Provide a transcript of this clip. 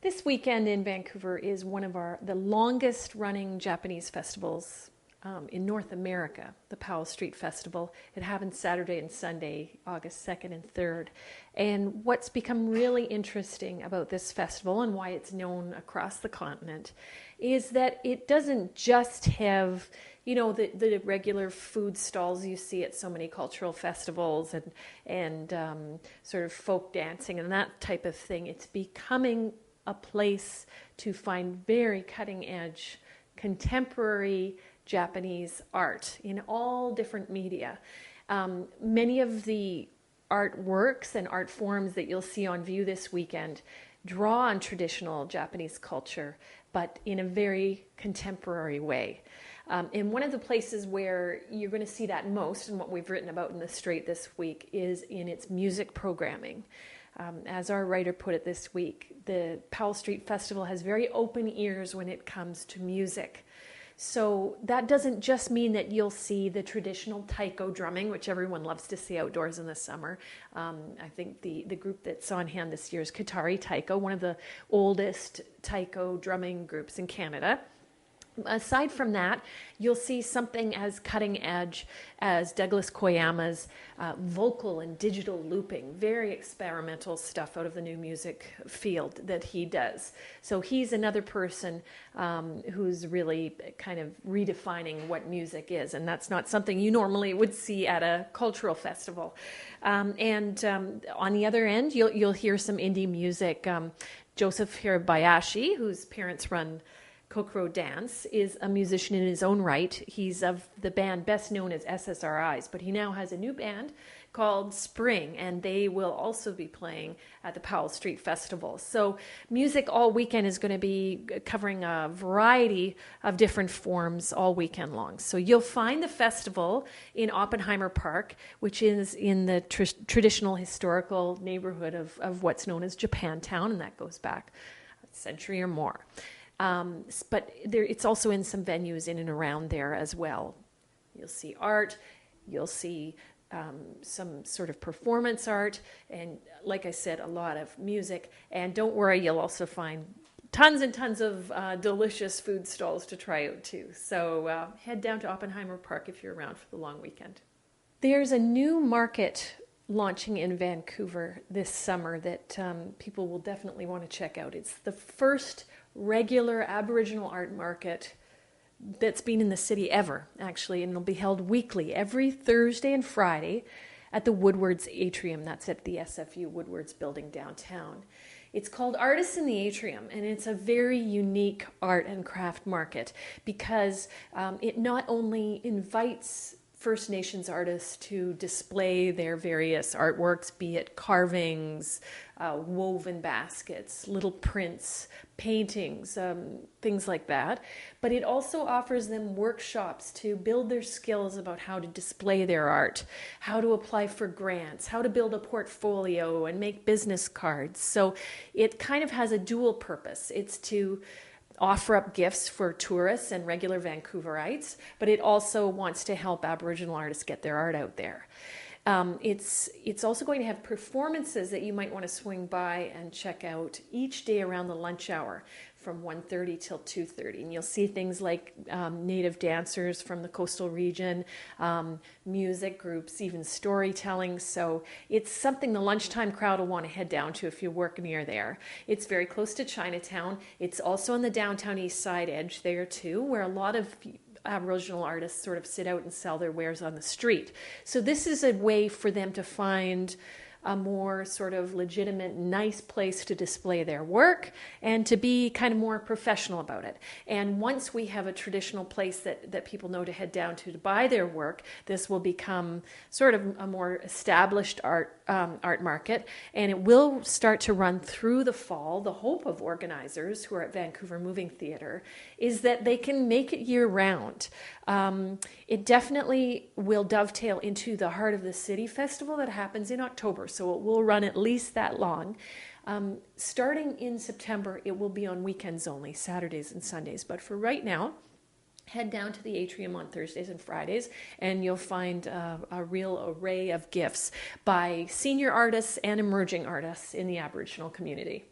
This weekend in Vancouver is one of the longest running Japanese festivals in North America, the Powell Street Festival. It happens Saturday and Sunday, August 2nd and 3rd. And what's become really interesting about this festival and why it's known across the continent is that it doesn't just have, the regular food stalls you see at so many cultural festivals and sort of folk dancing and that type of thing. It's becoming a place to find very cutting edge contemporary Japanese art in all different media. Many of the artworks and art forms that you'll see on view this weekend draw on traditional Japanese culture, but in a very contemporary way. And one of the places where you're going to see that most, and what we've written about in the Straight this week, is in its music programming. As our writer put it this week, the Powell Street Festival has very open ears when it comes to music. So that doesn't just mean that you'll see the traditional taiko drumming, which everyone loves to see outdoors in the summer. I think the group that's on hand this year is Katari Taiko, one of the oldest taiko drumming groups in Canada. Aside from that, you'll see something as cutting edge as Douglas Koyama's vocal and digital looping, very experimental stuff out of the new music field that he does. So he's another person who's really kind of redefining what music is, and that's not something you normally would see at a cultural festival. On the other end, you'll hear some indie music. Joseph Hirabayashi, whose parents run Kokoro Dance, is a musician in his own right. He's of the band best known as SSRIs, but he now has a new band called Spring, and they will also be playing at the Powell Street Festival. So music all weekend is going to be covering a variety of different forms all weekend long. So you'll find the festival in Oppenheimer Park, which is in the traditional historical neighborhood of what's known as Japantown, and that goes back a century or more. But it's also in some venues in and around there as well. You'll see art, you'll see some sort of performance art, and like I said, a lot of music. And don't worry, you'll also find tons and tons of delicious food stalls to try out too. So head down to Oppenheimer Park if you're around for the long weekend. There's a new market launching in Vancouver this summer that people will definitely want to check out. It's the first regular Aboriginal art market that's been in the city ever, actually, and it'll be held weekly, every Thursday and Friday at the Woodward's Atrium. That's at the SFU Woodward's building downtown. It's called Artists in the Atrium, and it's a very unique art and craft market because it not only invites First Nations artists to display their various artworks, be it carvings, woven baskets, little prints, paintings, things like that. But it also offers them workshops to build their skills about how to display their art, how to apply for grants, how to build a portfolio and make business cards. So it kind of has a dual purpose. It's to offer up gifts for tourists and regular Vancouverites, but it also wants to help Aboriginal artists get their art out there. It's also going to have performances that you might want to swing by and check out each day around the lunch hour from 1:30 till 2:30. And you'll see things like native dancers from the coastal region, music groups, even storytelling. So it's something the lunchtime crowd will want to head down to if you work near there. It's very close to Chinatown. It's also on the downtown east side edge there too, where a lot of Aboriginal artists sort of sit out and sell their wares on the street. So this is a way for them to find a more sort of legitimate, nice place to display their work and to be kind of more professional about it. And once we have a traditional place that people know to head down to buy their work, this will become sort of a more established art market, and it will start to run through the fall. The hope of organizers who are at Vancouver Moving Theatre is that they can make it year-round. It definitely will dovetail into the Heart of the City Festival that happens in October, so it will run at least that long. Starting in September, it will be on weekends only, Saturdays and Sundays. But for right now, head down to the atrium on Thursdays and Fridays, and you'll find a real array of gifts by senior artists and emerging artists in the Aboriginal community.